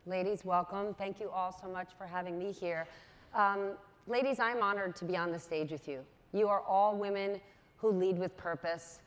Ladies, welcome. Thank you all so much for having me here. Ladies, I'm honored to be on the stage with you. You are all women who lead with purpose,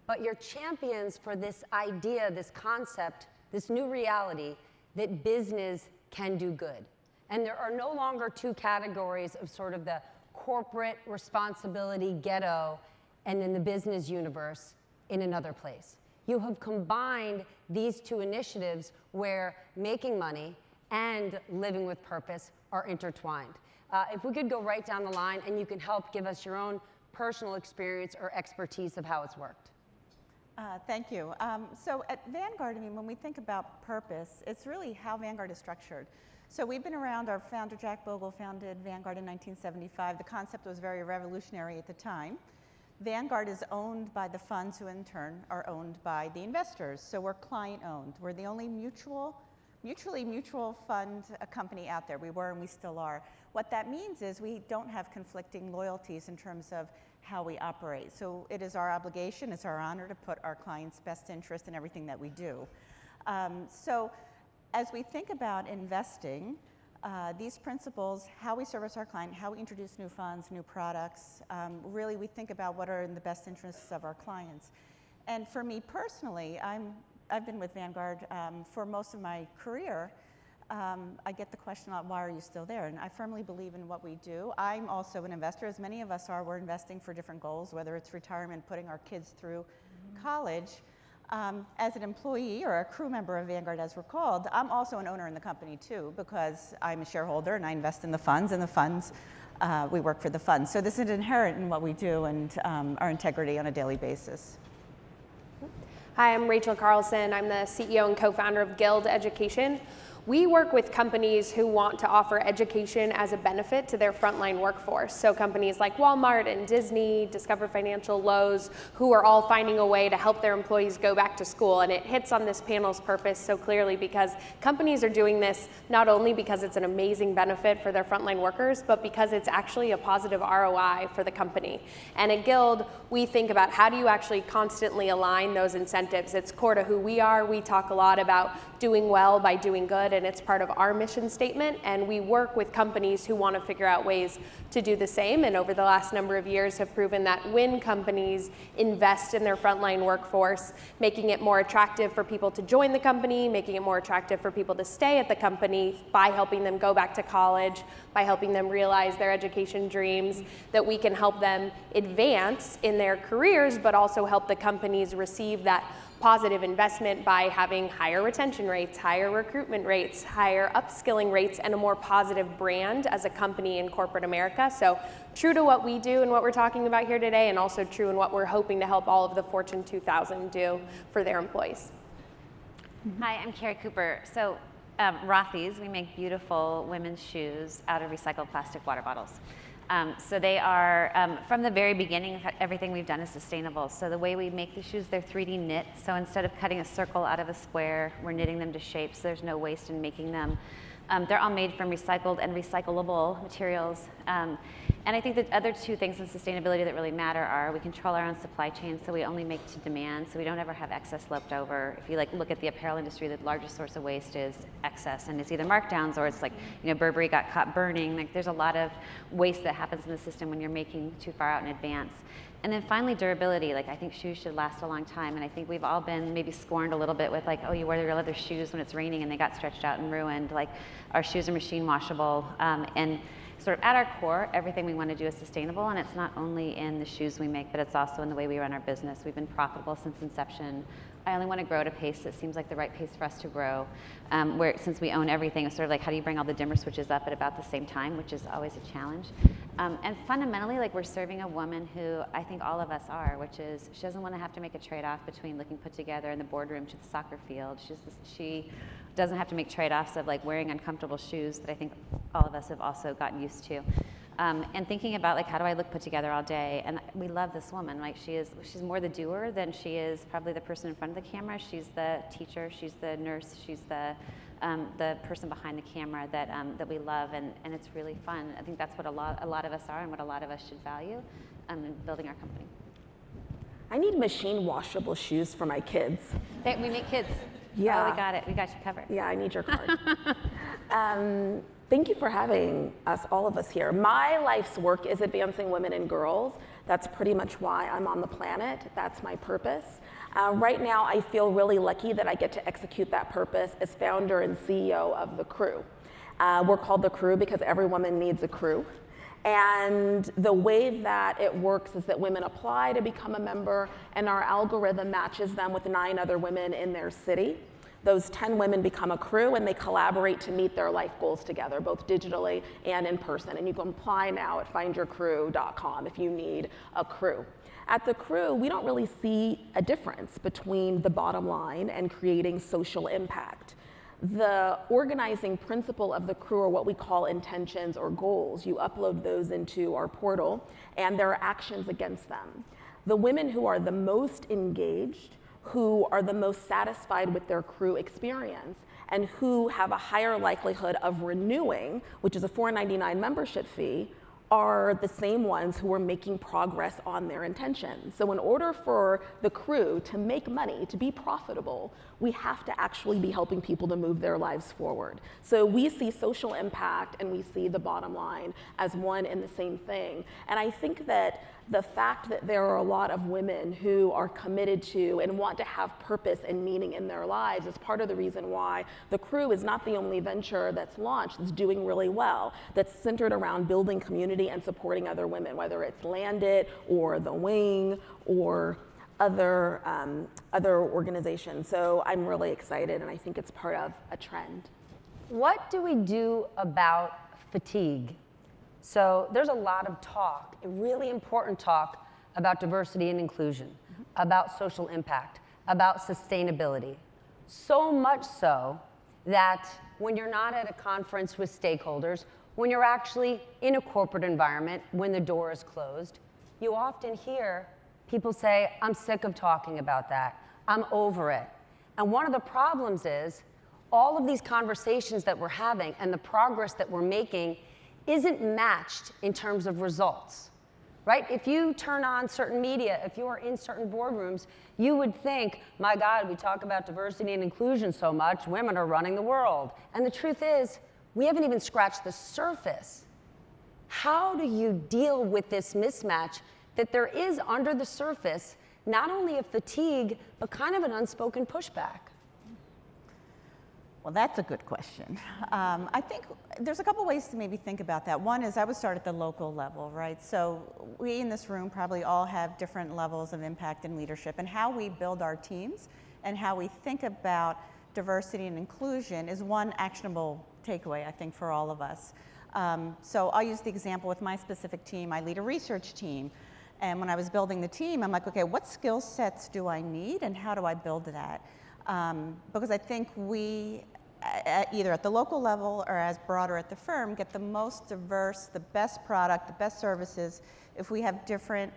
but you're champions for this idea, this concept, this new reality that business can do good. And there are no longer two categories of sort of the corporate responsibility ghetto and then the business universe in another place. You have combined these two initiatives where making money and living with purpose are intertwined. If we could go right down the line and you can help give us your own personal experience or expertise of how it's worked. Thank you. So at Vanguard, I mean, when we think about purpose, it's really how Vanguard is structured. So we've been around, our founder, Jack Bogle, founded Vanguard in 1975. The concept was very revolutionary at the time. Vanguard is owned by the funds who in turn are owned by the investors. So we're client owned. We're the only mutually mutual fund company out there. We were and we still are. What that means is we don't have conflicting loyalties in terms of how we operate. So it is our obligation, it's our honor to put our clients' best interest in everything that we do. So as we think about investing, these principles, how we service our client, how we introduce new funds, new products, really we think about what are in the best interests of our clients. And for me personally, I've been with Vanguard for most of my career. I get the question a lot, why are you still there? And I firmly believe in what we do. I'm also an investor, as many of us are. We're investing for different goals, whether it's retirement, putting our kids through college. As an employee or a crew member of Vanguard, as we're called, I'm also an owner in the company too, because I'm a shareholder and I invest in the funds, and the funds, we work for the funds. So this is inherent in what we do and our integrity on a daily basis. Hi, I'm Rachel Carlson. I'm the CEO and co-founder of Guild Education. We work with companies who want to offer education as a benefit to their frontline workforce. So companies like Walmart and Disney, Discover Financial, Lowe's, who are all finding a way to help their employees go back to school. And it hits on this panel's purpose so clearly because companies are doing this not only because it's an amazing benefit for their frontline workers, but because it's actually a positive ROI for the company. And at Guild, we think about how do you actually constantly align those incentives. It's core to who we are. We talk a lot about doing well by doing good, and it's part of our mission statement, and we work with companies who want to figure out ways to do the same, and over the last number of years have proven that when companies invest in their frontline workforce, making it more attractive for people to join the company, making it more attractive for people to stay at the company by helping them go back to college, by helping them realize their education dreams, that we can help them advance in their careers, but also help the companies receive that positive investment by having higher retention rates, higher recruitment rates, higher upskilling rates, and a more positive brand as a company in corporate America. So true to what we do and what we're talking about here today, and also true in what we're hoping to help all of the Fortune 2000 do for their employees. Hi, I'm Carrie Cooper. So Rothy's, we make beautiful women's shoes out of recycled plastic water bottles. So they are, from the very beginning, everything we've done is sustainable. So the way we make the shoes, they're 3D knit. So instead of cutting a circle out of a square, we're knitting them to shape, so there's no waste in making them. They're all made from recycled and recyclable materials. And I think the other two things in sustainability that really matter are we control our own supply chain, so we only make to demand, so we don't ever have excess left over. If you look at the apparel industry, the largest source of waste is excess, and it's either markdowns or it's Burberry got caught burning. There's a lot of waste that happens in the system when you're making too far out in advance. And then finally, durability. I think shoes should last a long time, and I think we've all been maybe scorned a little bit with oh, you wear your leather shoes when it's raining and they got stretched out and ruined. Our shoes are machine washable, and sort of at our core, everything we want to do is sustainable, and it's not only in the shoes we make, but it's also in the way we run our business. We've been profitable since inception. I only want to grow at a pace that seems like the right pace for us to grow, where since we own everything, it's sort of how do you bring all the dimmer switches up at about the same time, which is always a challenge. And fundamentally, we're serving a woman who I think all of us are, which is she doesn't want to have to make a trade-off between looking put together in the boardroom to the soccer field. She doesn't have to make trade-offs of wearing uncomfortable shoes that I think all of us have also gotten used to. And thinking about how do I look put together all day? And we love this woman. She's more the doer than she is probably the person in front of the camera. She's the teacher, she's the nurse, she's the person behind the camera that we love, and it's really fun. I think that's what a lot of us are, and what a lot of us should value in building our company. I need machine washable shoes for my kids. We make kids. Yeah. Oh, we got it. We got you covered. Yeah, I need your card. Thank you for having us, all of us here. My life's work is advancing women and girls. That's pretty much why I'm on the planet. That's my purpose. Right now, I feel really lucky that I get to execute that purpose as founder and CEO of The Crew. We're called The Crew because every woman needs a crew. And the way that it works is that women apply to become a member, and our algorithm matches them with 9 other women in their city. Those 10 women become a crew, and they collaborate to meet their life goals together, both digitally and in person. And you can apply now at findyourcrew.com if you need a crew. At The Crew, we don't really see a difference between the bottom line and creating social impact. The organizing principle of The Crew are what we call intentions or goals. You upload those into our portal, and there are actions against them. The women who are the most engaged, who are the most satisfied with their crew experience, and who have a higher likelihood of renewing, which is a $4.99 membership fee, are the same ones who are making progress on their intentions. So in order for The Crew to make money, to be profitable, we have to actually be helping people to move their lives forward. So we see social impact and we see the bottom line as one and the same thing. And I think that the fact that there are a lot of women who are committed to and want to have purpose and meaning in their lives is part of the reason why The Crew is not the only venture that's launched that's doing really well, that's centered around building community and supporting other women, whether it's Landit or The Wing or other organizations. So I'm really excited, and I think it's part of a trend. What do we do about fatigue? So there's a lot of talk, a really important talk about diversity and inclusion, about social impact, about sustainability. So much so that when you're not at a conference with stakeholders, when you're actually in a corporate environment, when the door is closed, you often hear people say, I'm sick of talking about that. I'm over it. And one of the problems is all of these conversations that we're having and the progress that we're making isn't matched in terms of results, right? If you turn on certain media, if you are in certain boardrooms, you would think, my God, we talk about diversity and inclusion so much, women are running the world. And the truth is, we haven't even scratched the surface. How do you deal with this mismatch that there is under the surface, not only a fatigue, but kind of an unspoken pushback? Well, that's a good question. I think there's a couple ways to maybe think about that. One is I would start at the local level, right? So we in this room probably all have different levels of impact and leadership, and how we build our teams and how we think about diversity and inclusion is one actionable takeaway, I think, for all of us. So I'll use the example with my specific team. I lead a research team. And when I was building the team, I'm like, okay, what skill sets do I need and how do I build that? Because I think we, either at the local level or as broader at the firm, get the most diverse, the best product, the best services if we have different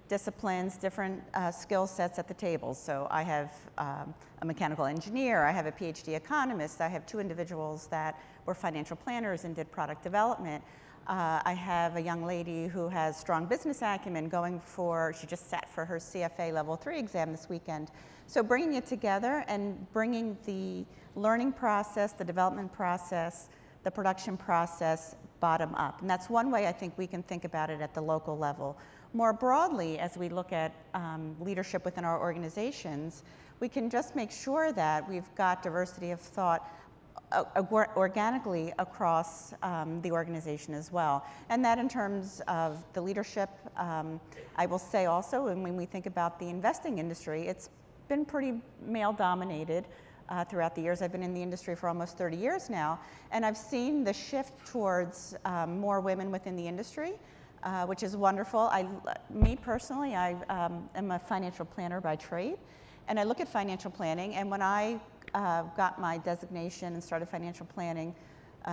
disciplines, different skill sets at the table. So I have a mechanical engineer, I have a PhD economist, I have 2 individuals that were financial planners and did product development. I have a young lady who has strong business acumen she just sat for her CFA level 3 exam this weekend. So bringing it together and bringing the learning process, the development process, the production process bottom up. And that's one way I think we can think about it at the local level. More broadly, as we look at leadership within our organizations, we can just make sure that we've got diversity of thought organically across the organization as well. And that in terms of the leadership, I will say also, and when we think about the investing industry, it's been pretty male dominated throughout the years. I've been in the industry for almost 30 years now, and I've seen the shift towards more women within the industry, which is wonderful. Me personally, I am a financial planner by trade, and I look at financial planning, and when I got my designation and started financial planning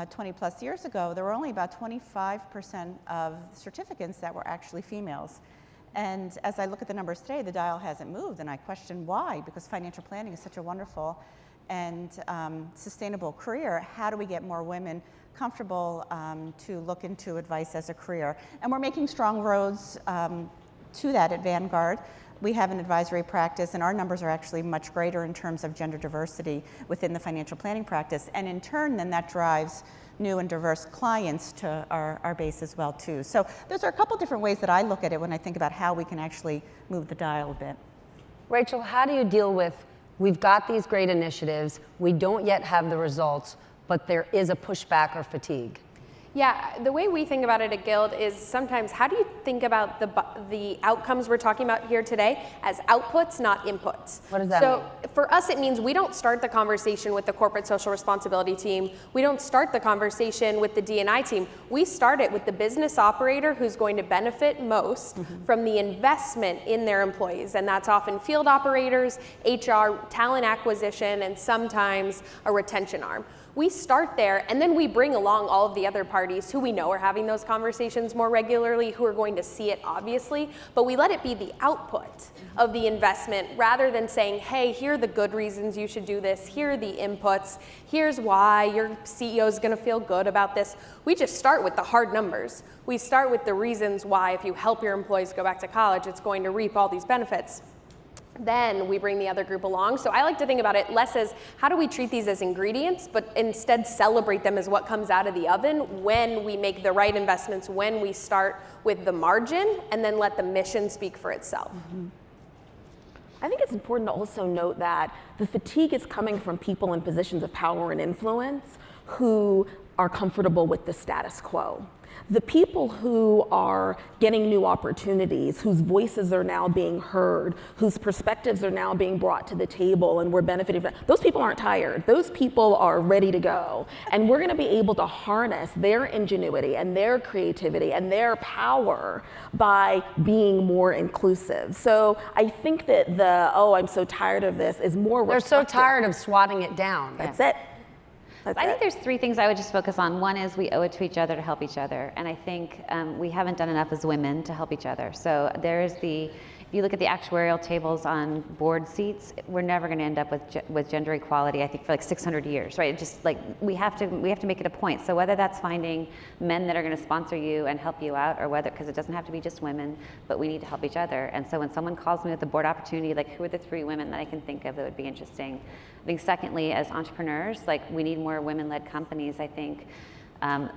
20 plus years ago, there were only about 25% of certificates that were actually females. And as I look at the numbers today, the dial hasn't moved, and I question why, because financial planning is such a wonderful and sustainable career. How do we get more women comfortable to look into advice as a career? And we're making strong roads to that at Vanguard. we have an advisory practice, and our numbers are actually much greater in terms of gender diversity within the financial planning practice. And in turn, then that drives new and diverse clients to our base as well too. So those are a couple different ways that I look at it when I think about how we can actually move the dial a bit. Rachel, how do you deal with, we've got these great initiatives, we don't yet have the results, but there is a pushback or fatigue? Yeah, the way we think about it at Guild is sometimes how do you think about the outcomes we're talking about here today as outputs, not inputs? What does that mean? So for us, it means we don't start the conversation with the corporate social responsibility team. We don't start the conversation with the D&I team. We start it with the business operator who's going to benefit most from the investment in their employees. And that's often field operators, HR, talent acquisition, and sometimes a retention arm. We start there, and then we bring along all of the other parties who we know are having those conversations more regularly, who are going to see it obviously, but we let it be the output of the investment rather than saying, hey, here are the good reasons you should do this, here are the inputs, here's why your CEO is gonna feel good about this. We just start with the hard numbers. We start with the reasons why if you help your employees go back to college, it's going to reap all these benefits. Then we bring the other group along. So I like to think about it less as how do we treat these as ingredients, but instead celebrate them as what comes out of the oven when we make the right investments, when we start with the margin and then let the mission speak for itself. I think it's important to also note that the fatigue is coming from people in positions of power and influence who are comfortable with the status quo. The people who are getting new opportunities, whose voices are now being heard, whose perspectives are now being brought to the table and we're benefiting from, those people aren't tired. Those people are ready to go. And we're gonna be able to harness their ingenuity and their creativity and their power by being more inclusive. So I think that the, oh, I'm so tired of this is more reflective. They're so tired of swatting it down. That's it. I think there's three things I would just focus on. One is we owe it to each other to help each other. And I think we haven't done enough as women to help each other. So there's the, if you look at the actuarial tables on board seats, we're never going to end up with gender equality, I think, for like 600 years, right? It just like, we have to make it a point. So whether that's finding men that are going to sponsor you and help you out, or whether, because it doesn't have to be just women, but we need to help each other. And so when someone calls me with a board opportunity, like who are the 3 women that I can think of that would be interesting? I think secondly, as entrepreneurs, like we need more women-led companies. I think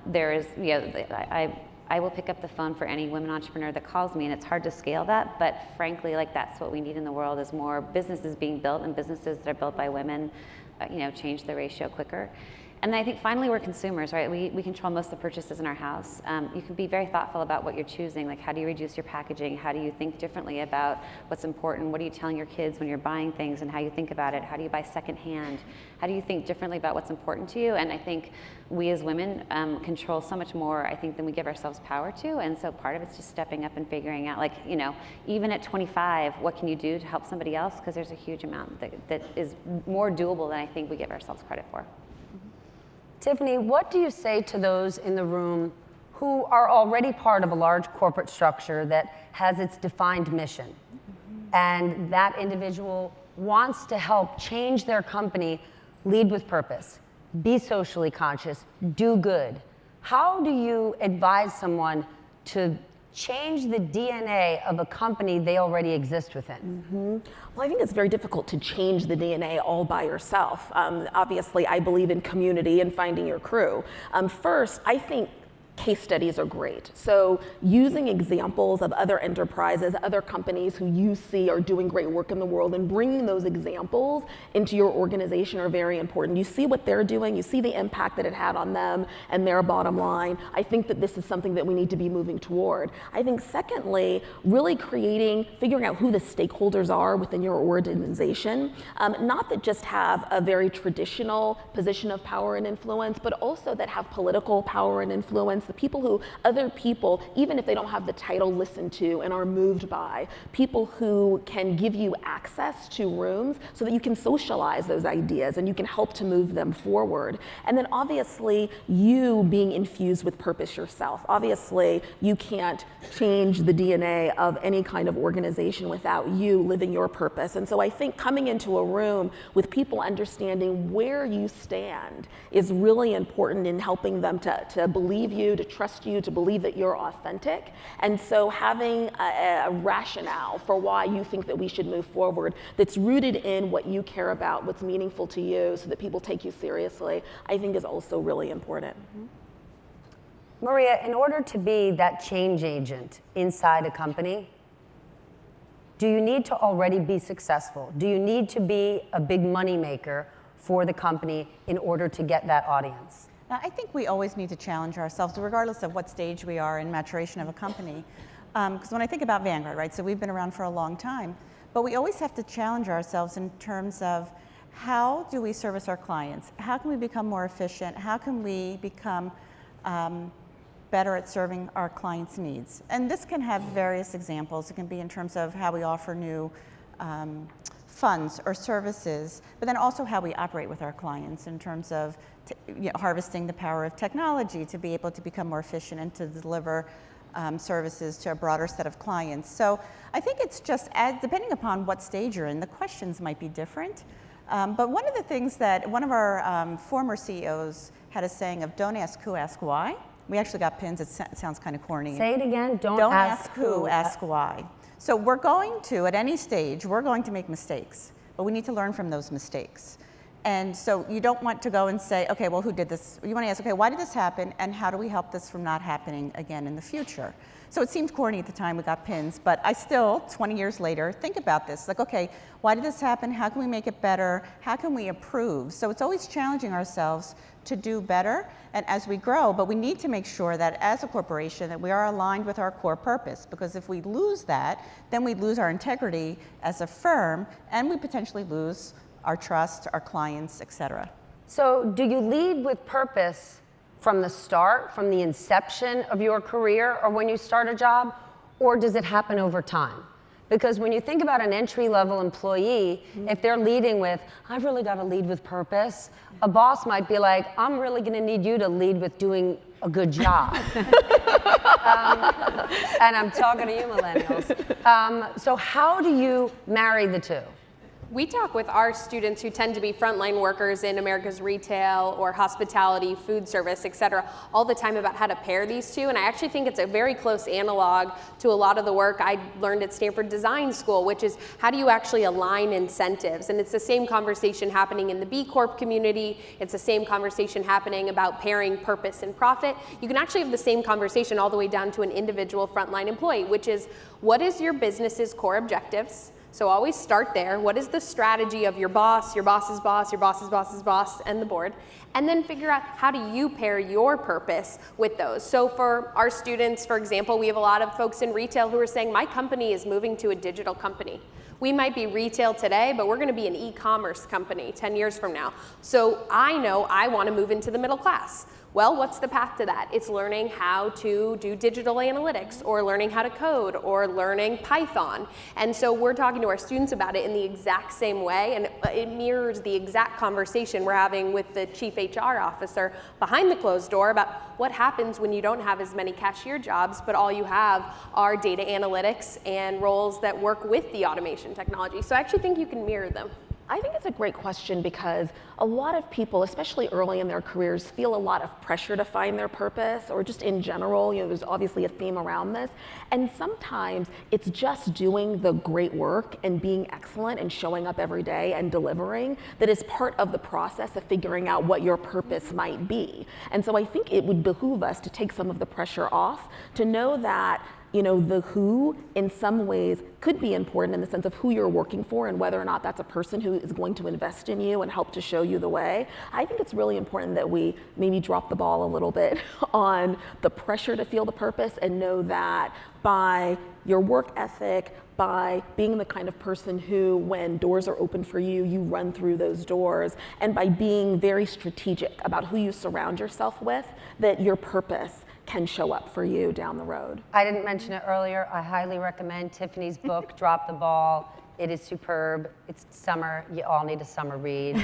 there is, you know, I will pick up the phone for any women entrepreneur that calls me, and it's hard to scale that, but frankly, like that's what we need in the world is more businesses being built, and businesses that are built by women, you know, change the ratio quicker. And then I think finally we're consumers, right? We control most of the purchases in our house. You can be very thoughtful about what you're choosing, like how do you reduce your packaging? How do you think differently about what's important? What are you telling your kids when you're buying things and how you think about it? How do you buy secondhand? How do you think differently about what's important to you? And I think we as women control so much more, I think, than we give ourselves power to. And so part of it's just stepping up and figuring out, like, you know, even at 25, what can you do to help somebody else? Because there's a huge amount that is more doable than I think we give ourselves credit for. Tiffany, what do you say to those in the room who are already part of a large corporate structure that has its defined mission, and that individual wants to help change their company, lead with purpose, be socially conscious, do good? How do you advise someone to change the DNA of a company they already exist within? Well, I think it's very difficult to change the DNA all by yourself. Obviously, I believe in community and finding your crew. First, I think case studies are great. So using examples of other enterprises, other companies who you see are doing great work in the world, and bringing those examples into your organization are very important. You see what they're doing, you see the impact that it had on them and their bottom line. I think that this is something that we need to be moving toward. I think secondly, really figuring out who the stakeholders are within your organization. Not that just have a very traditional position of power and influence, but also that have political power and influence. The people who other people, even if they don't have the title, listen to and are moved by. People who can give you access to rooms so that you can socialize those ideas and you can help to move them forward. And then obviously you being infused with purpose yourself. Obviously you can't change the DNA of any kind of organization without you living your purpose. And so I think coming into a room with people understanding where you stand is really important in helping them to believe you, to trust you, to believe that you're authentic. And so having a rationale for why you think that we should move forward that's rooted in what you care about, what's meaningful to you, so that people take you seriously, I think is also really important. Maria, in order to be that change agent inside a company, do you need to already be successful? Do you need to be a big money maker for the company in order to get that audience? I think we always need to challenge ourselves, regardless of what stage we are in maturation of a company. Because when I think about Vanguard, right, so we've been around for a long time, but we always have to challenge ourselves in terms of how do we service our clients? How can we become more efficient? How can we become better at serving our clients' needs? And this can have various examples. It can be in terms of how we offer new funds or services, but then also how we operate with our clients in terms of harvesting the power of technology to be able to become more efficient and to deliver services to a broader set of clients. So I think it's just, depending upon what stage you're in, the questions might be different. But one of the things that one of our former CEOs had a saying of, don't ask who, ask why. We actually got pins. It sounds kind of corny. Say it again. Don't ask who, ask why. So we're going to, at any stage, we're going to make mistakes, but we need to learn from those mistakes. And so you don't want to go and say, okay, well, who did this? You want to ask, okay, why did this happen, and how do we help this from not happening again in the future? So it seemed corny at the time we got pins, but I still, 20 years later, think about this. Like, okay, why did this happen? How can we make it better? How can we improve? So it's always challenging ourselves to do better and as we grow, but we need to make sure that as a corporation that we are aligned with our core purpose, because if we lose that, then we lose our integrity as a firm, and we potentially lose our trust, our clients, et cetera. So do you lead with purpose from the start, from the inception of your career or when you start a job, or does it happen over time? Because when you think about an entry-level employee, if they're leading with, I've really got to lead with purpose, a boss might be like, I'm really going to need you to lead with doing a good job. And I'm talking to you millennials. So how do you marry the two? We talk with our students who tend to be frontline workers in America's retail or hospitality, food service, et cetera, all the time about how to pair these two. And I actually think it's a very close analog to a lot of the work I learned at Stanford Design School, which is how do you actually align incentives? And it's the same conversation happening in the B Corp community. It's the same conversation happening about pairing purpose and profit. You can actually have the same conversation all the way down to an individual frontline employee, which is what is your business's core objectives? So always start there. What is the strategy of your boss, your boss's boss, your boss's boss's boss, and the board? And then figure out how do you pair your purpose with those. So for our students, for example, we have a lot of folks in retail who are saying, my company is moving to a digital company. We might be retail today, but we're going to be an e-commerce company 10 years from now. So I know I want to move into the middle class. Well, what's the path to that? It's learning how to do digital analytics, or learning how to code, or learning Python. And so we're talking to our students about it in the exact same way, and it mirrors the exact conversation we're having with the chief HR officer behind the closed door about what happens when you don't have as many cashier jobs, but all you have are data analytics and roles that work with the automation technology. So I actually think you can mirror them. I think it's a great question because a lot of people, especially early in their careers, feel a lot of pressure to find their purpose, or just in general, there's obviously a theme around this. And sometimes it's just doing the great work and being excellent and showing up every day and delivering that is part of the process of figuring out what your purpose might be. And so I think it would behoove us to take some of the pressure off, to know that the who in some ways could be important in the sense of who you're working for and whether or not that's a person who is going to invest in you and help to show you the way. I think it's really important that we maybe drop the ball a little bit on the pressure to feel the purpose and know that by your work ethic, by being the kind of person who, when doors are open for you, you run through those doors, and by being very strategic about who you surround yourself with, that your purpose can show up for you down the road. I didn't mention it earlier. I highly recommend Tiffany's book, Drop the Ball. It is superb. It's summer. You all need a summer read.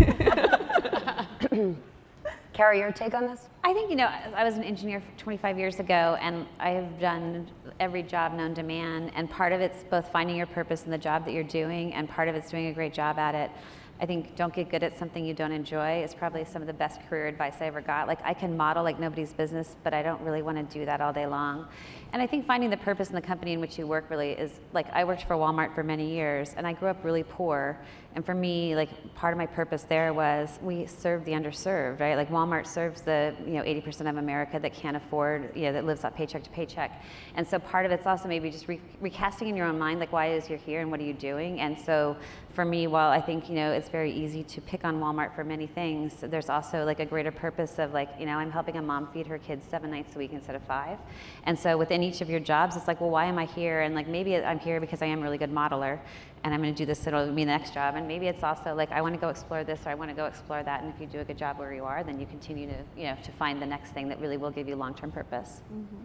Carrie, your take on this? I think, I was an engineer 25 years ago, and I have done every job known to man, and part of it's both finding your purpose in the job that you're doing, and part of it's doing a great job at it. I think don't get good at something you don't enjoy is probably some of the best career advice I ever got. Like I can model like nobody's business, but I don't really want to do that all day long. And I think finding the purpose in the company in which you work really is, like I worked for Walmart for many years and I grew up really poor. And for me, like part of my purpose there was we serve the underserved, right? Like Walmart serves the 80% of America that can't afford, that lives on paycheck to paycheck. And so part of it's also maybe just recasting in your own mind, like why is you're here and what are you doing? And so for me, while I think, it's very easy to pick on Walmart for many things, there's also like a greater purpose of like, I'm helping a mom feed her kids 7 nights a week instead of 5. And so within each of your jobs, it's like, well, why am I here? And like, maybe I'm here because I am a really good modeler and I'm going to do this, it'll be the next job. And maybe it's also like, I want to go explore this or I want to go explore that. And if you do a good job where you are, then you continue to, to find the next thing that really will give you long-term purpose. Mm-hmm.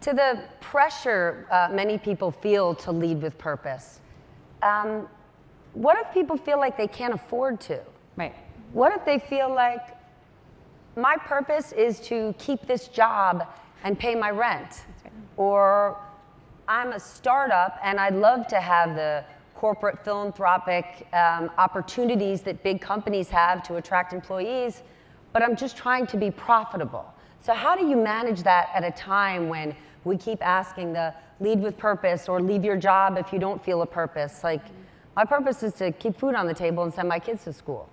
To the pressure many people feel to lead with purpose, what if people feel like they can't afford to? Right. What if they feel like my purpose is to keep this job and pay my rent? That's right. Or I'm a startup and I'd love to have the corporate philanthropic opportunities that big companies have to attract employees, but I'm just trying to be profitable. So how do you manage that at a time when we keep asking the lead with purpose or leave your job if you don't feel a purpose? Like, my purpose is to keep food on the table and send my kids to school.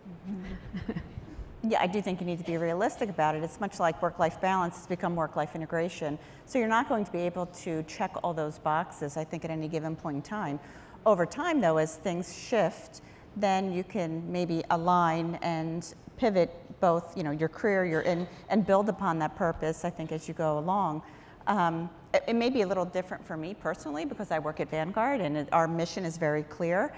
Yeah, I do think you need to be realistic about it. It's much like work-life balance. It's become work-life integration. So you're not going to be able to check all those boxes, I think, at any given point in time. Over time, though, as things shift, then you can maybe align and pivot both, your career you're in and build upon that purpose, I think, as you go along. It may be a little different for me personally because I work at Vanguard and our mission is very clear.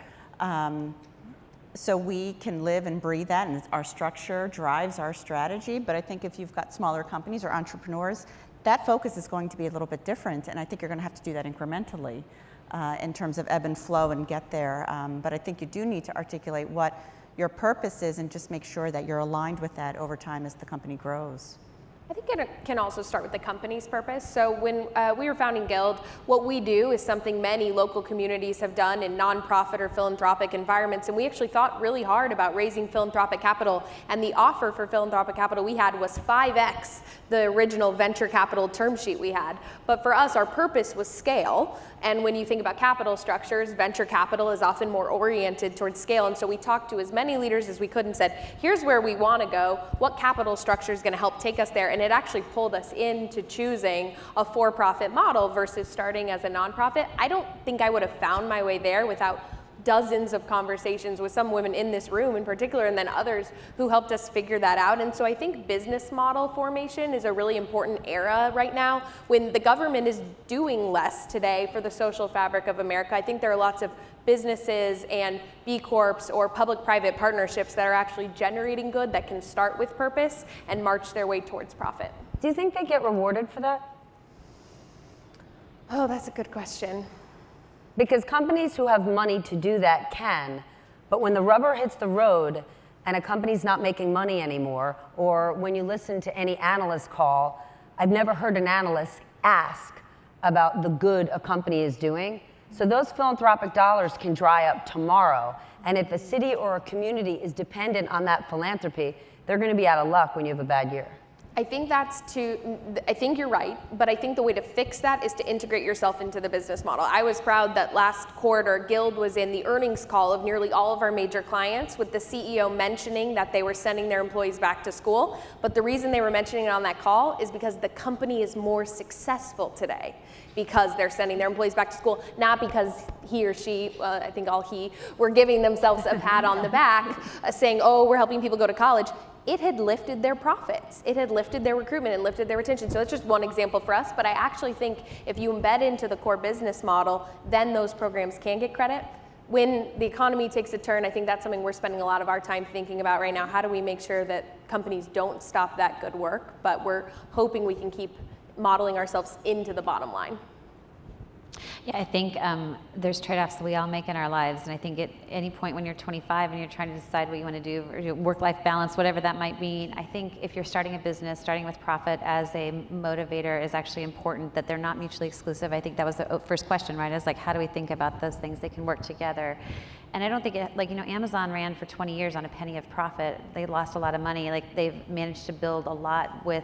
So we can live and breathe that, and our structure drives our strategy. But I think if you've got smaller companies or entrepreneurs, that focus is going to be a little bit different, and I think you're going to have to do that incrementally in terms of ebb and flow and get there. But I think you do need to articulate what your purpose is and just make sure that you're aligned with that over time as the company grows. I think it can also start with the company's purpose. So when we were founding Guild, what we do is something many local communities have done in nonprofit or philanthropic environments. And we actually thought really hard about raising philanthropic capital. And the offer for philanthropic capital we had was 5x the original venture capital term sheet we had. But for us, our purpose was scale. And when you think about capital structures, venture capital is often more oriented towards scale. And so we talked to as many leaders as we could and said, here's where we want to go. What capital structure is going to help take us there? And it actually pulled us into choosing a for-profit model versus starting as a nonprofit. I don't think I would have found my way there without dozens of conversations with some women in this room in particular, and then others who helped us figure that out. And so I think business model formation is a really important era right now when the government is doing less today for the social fabric of America. I think there are lots of businesses and B Corps or public-private partnerships that are actually generating good that can start with purpose and march their way towards profit. Do you think they get rewarded for that? Oh, that's a good question. Because companies who have money to do that can, but when the rubber hits the road and a company's not making money anymore, or when you listen to any analyst call, I've never heard an analyst ask about the good a company is doing. So those philanthropic dollars can dry up tomorrow. And if a city or a community is dependent on that philanthropy, they're going to be out of luck when you have a bad year. I think I think you're right, but I think the way to fix that is to integrate yourself into the business model. I was proud that last quarter, Guild was in the earnings call of nearly all of our major clients, with the CEO mentioning that they were sending their employees back to school. But the reason they were mentioning it on that call is because the company is more successful today because they're sending their employees back to school, not because he or she, I think all he, were giving themselves a pat on the back, saying, oh, we're helping people go to college. It had lifted their profits. It had lifted their recruitment and lifted their retention. So that's just one example for us, but I actually think if you embed into the core business model, then those programs can get credit. When the economy takes a turn, I think that's something we're spending a lot of our time thinking about right now. How do we make sure that companies don't stop that good work, but we're hoping we can keep modeling ourselves into the bottom line. Yeah, I think there's trade-offs that we all make in our lives, and I think at any point when you're 25 and you're trying to decide what you want to do, or your work-life balance, whatever that might mean, I think if you're starting a business, starting with profit as a motivator is actually important, that they're not mutually exclusive. I think that was the first question, right? Is like, how do we think about those things? They can work together. And I don't think it, Amazon ran for 20 years on a penny of profit. They lost a lot of money. Like, they've managed to build a lot with,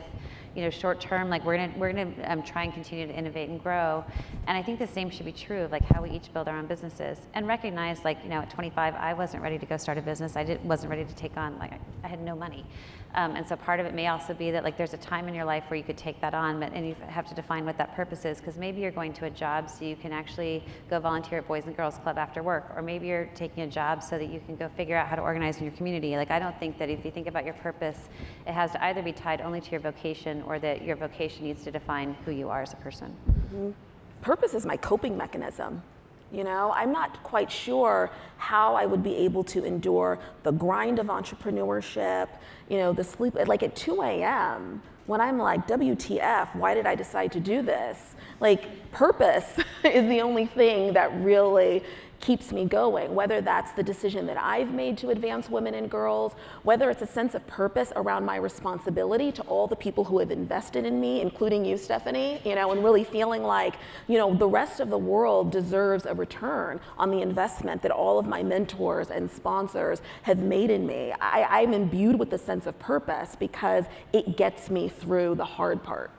short term. Like, we're gonna try and continue to innovate and grow. And I think the same should be true of like how we each build our own businesses, and recognize, like, at 25, I wasn't ready to go start a business. Wasn't ready to take on, like, I had no money. And so part of it may also be that, like, there's a time in your life where you could take that on, and you have to define what that purpose is, because maybe you're going to a job so you can actually go volunteer at Boys and Girls Club after work, or maybe you're taking a job so that you can go figure out how to organize in your community. Like, I don't think that if you think about your purpose, it has to either be tied only to your vocation, or that your vocation needs to define who you are as a person. Mm-hmm. Purpose is my coping mechanism. I'm not quite sure how I would be able to endure the grind of entrepreneurship, the sleep, like at 2 a.m. when I'm like, WTF, why did I decide to do this? Like, purpose is the only thing that really keeps me going, whether that's the decision that I've made to advance women and girls, whether it's a sense of purpose around my responsibility to all the people who have invested in me, including you, Stephanie, and really feeling like, the rest of the world deserves a return on the investment that all of my mentors and sponsors have made in me. I'm imbued with the sense of purpose because it gets me through the hard part.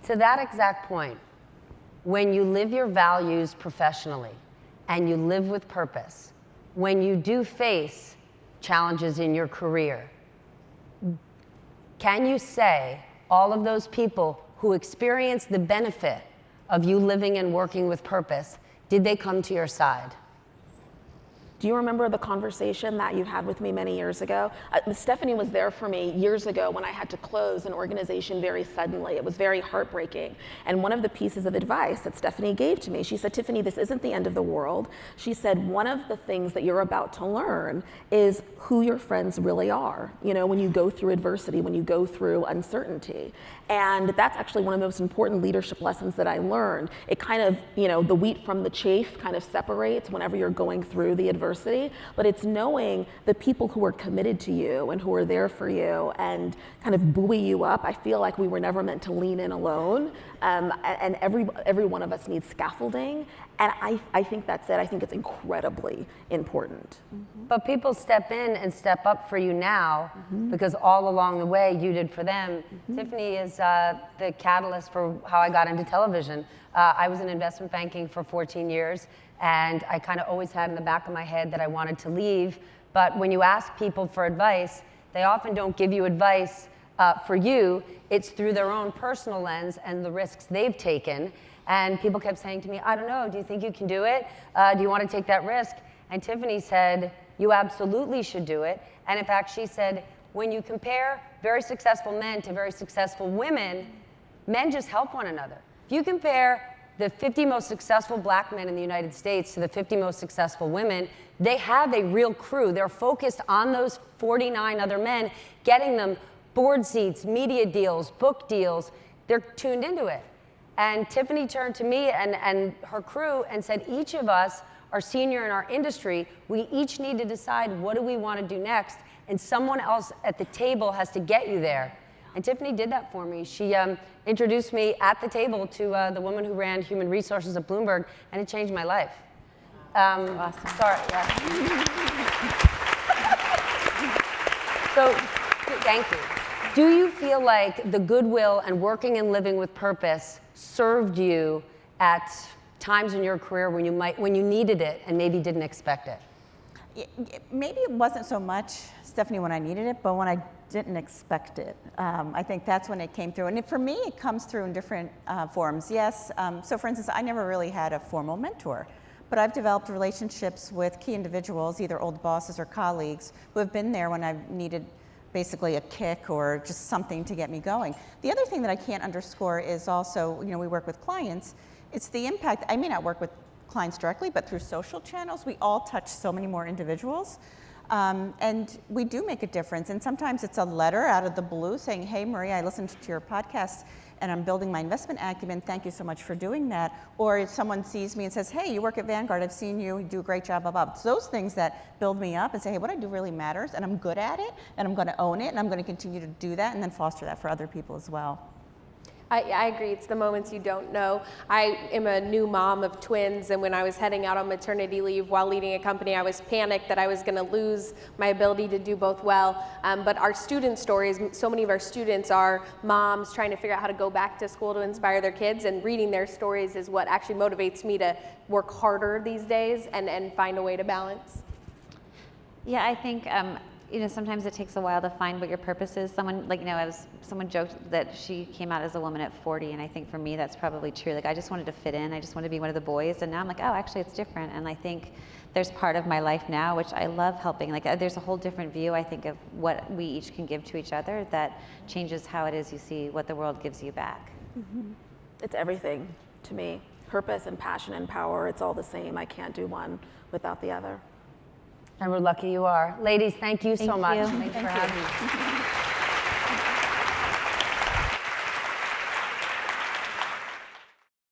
To that exact point, when you live your values professionally, and you live with purpose, when you do face challenges in your career, can you say all of those people who experience the benefit of you living and working with purpose, did they come to your side? Do you remember the conversation that you had with me many years ago? Stephanie was there for me years ago when I had to close an organization very suddenly. It was very heartbreaking. And one of the pieces of advice that Stephanie gave to me, she said, Tiffany, this isn't the end of the world. She said, one of the things that you're about to learn is who your friends really are, when you go through adversity, when you go through uncertainty. And that's actually one of the most important leadership lessons that I learned. It kind of, the wheat from the chaff kind of separates whenever you're going through the adversity, but it's knowing the people who are committed to you and who are there for you and kind of buoy you up. I feel like we were never meant to lean in alone, and every one of us needs scaffolding, and I think that's it. I think it's incredibly important. Mm-hmm. But people step in and step up for you now, because all along the way you did for them. Tiffany is the catalyst for how I got into television. I was in investment banking for 14 years, and I kind of always had in the back of my head that I wanted to leave. But when you ask people for advice, they often don't give you advice for you. It's through their own personal lens and the risks they've taken. And people kept saying to me, I don't know, do you think you can do it? Do you want to take that risk? And Tiffany said, you absolutely should do it. And in fact, she said, when you compare very successful men to very successful women, men just help one another. If you compare the 50 most successful black men in the United States to the 50 most successful women, they have a real crew. They're focused on those 49 other men, getting them board seats, media deals, book deals. They're tuned into it. And Tiffany turned to me and her crew and said, each of us are senior in our industry. We each need to decide, what do we want to do next? And someone else at the table has to get you there. And Tiffany did that for me. She introduced me at the table to the woman who ran human resources at Bloomberg, and it changed my life. Awesome. Sorry, yeah. So, thank you. Do you feel like the goodwill and working and living with purpose served you at times in your career when you needed it and maybe didn't expect it? Maybe it wasn't so much, Stephanie, when I needed it, but when I didn't expect it. I think that's when it came through. And for me, it comes through in different forms. Yes, so for instance, I never really had a formal mentor, but I've developed relationships with key individuals, either old bosses or colleagues, who have been there when I've needed basically a kick or just something to get me going. The other thing that I can't underscore is also, we work with clients, it's the impact. I may not work with clients directly, but through social channels, we all touch so many more individuals. And we do make a difference. And sometimes it's a letter out of the blue saying, hey, Maria, I listened to your podcast and I'm building my investment acumen. Thank you so much for doing that. Or if someone sees me and says, hey, you work at Vanguard, I've seen you do a great job, blah, blah. It's those things that build me up and say, hey, what I do really matters and I'm good at it and I'm going to own it and I'm going to continue to do that and then foster that for other people as well. I agree. It's the moments you don't know. I am a new mom of twins, and when I was heading out on maternity leave while leading a company, I was panicked that I was going to lose my ability to do both well. But our student stories, so many of our students are moms trying to figure out how to go back to school to inspire their kids, and reading their stories is what actually motivates me to work harder these days and find a way to balance. Yeah, I think sometimes it takes a while to find what your purpose is. Someone joked that she came out as a woman at 40, and I think for me that's probably true. Like, I just wanted to fit in. I just wanted to be one of the boys, and now I'm like, oh, actually it's different. And I think there's part of my life now which I love helping. Like, there's a whole different view, I think, of what we each can give to each other that changes how it is you see what the world gives you back. Mm-hmm. It's everything to me. Purpose and passion and power, it's all the same. I can't do one without the other. And we're lucky you are. Ladies, thank you so much. Thank you. Thanks for having me.